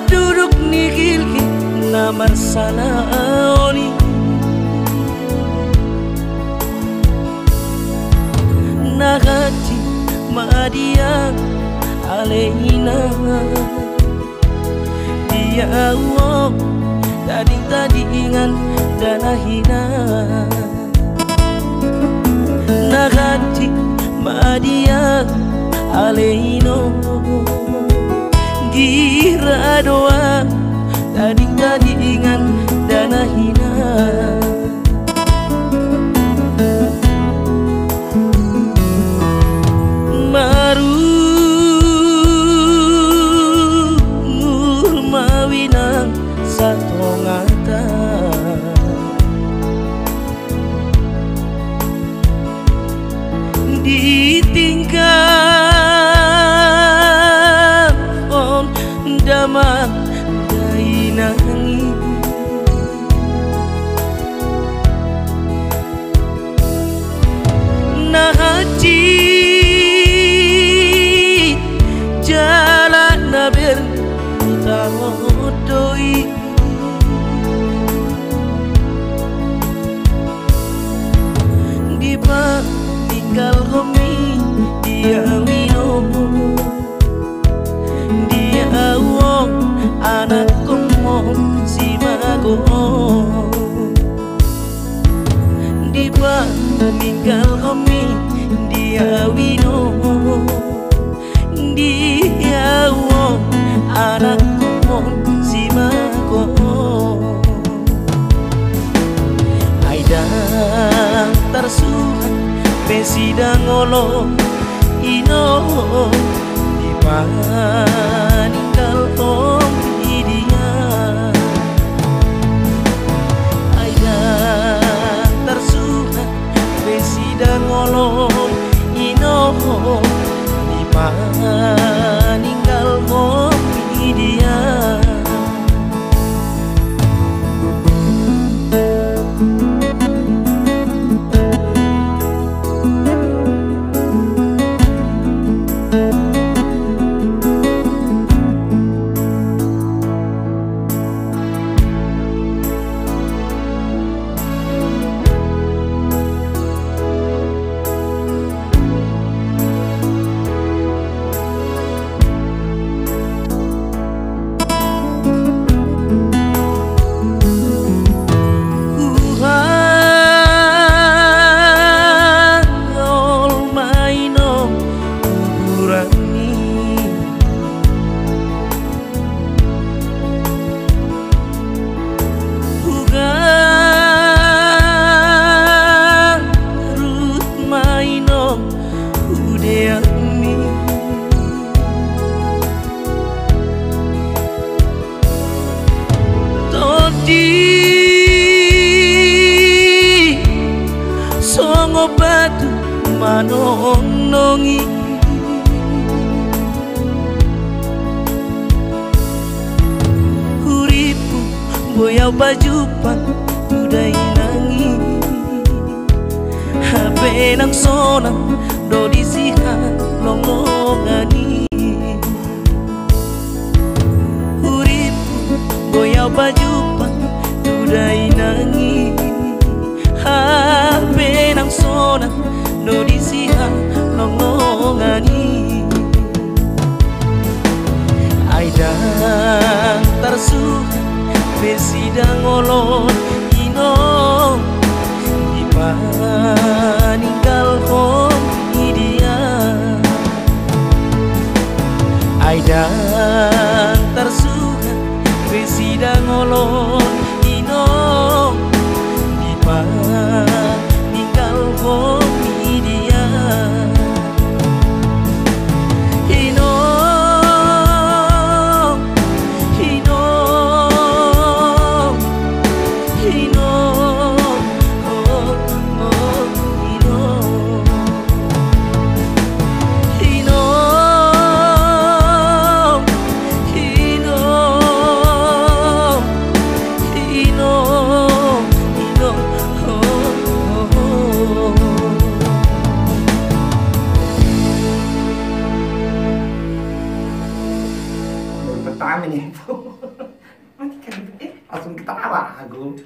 duduk nikilki namar salaoni nagati madia aleina dia uang tading-tadingan danahina nagati madia aleino gira doa tading-tadingan danahina maru mawinang satongata ditinggal on damang dainangi nahaji jalan naber utawodoi dipa tinggal komi dia wino dia wong anak komong si mago dipa tinggal komi dia wino dia wong anak komong si mago aidang tersuhan besidang olo ino dipaninggal om dia aidang tersuhan besidang olo ino dipaninggal om dia songo batu manong-nongi huripu boyau bajupan udai nangi habe nang sonang do disiha longongani huripu boyau bajupan udai nangi habe nang sonang do disiha longongani aidang tersuhan besidang olon ino dipaninggal komi dia aidang tersuhan besidang olon ino dipaninggal komi dia ino Amin itu. Langsung ketawa aku.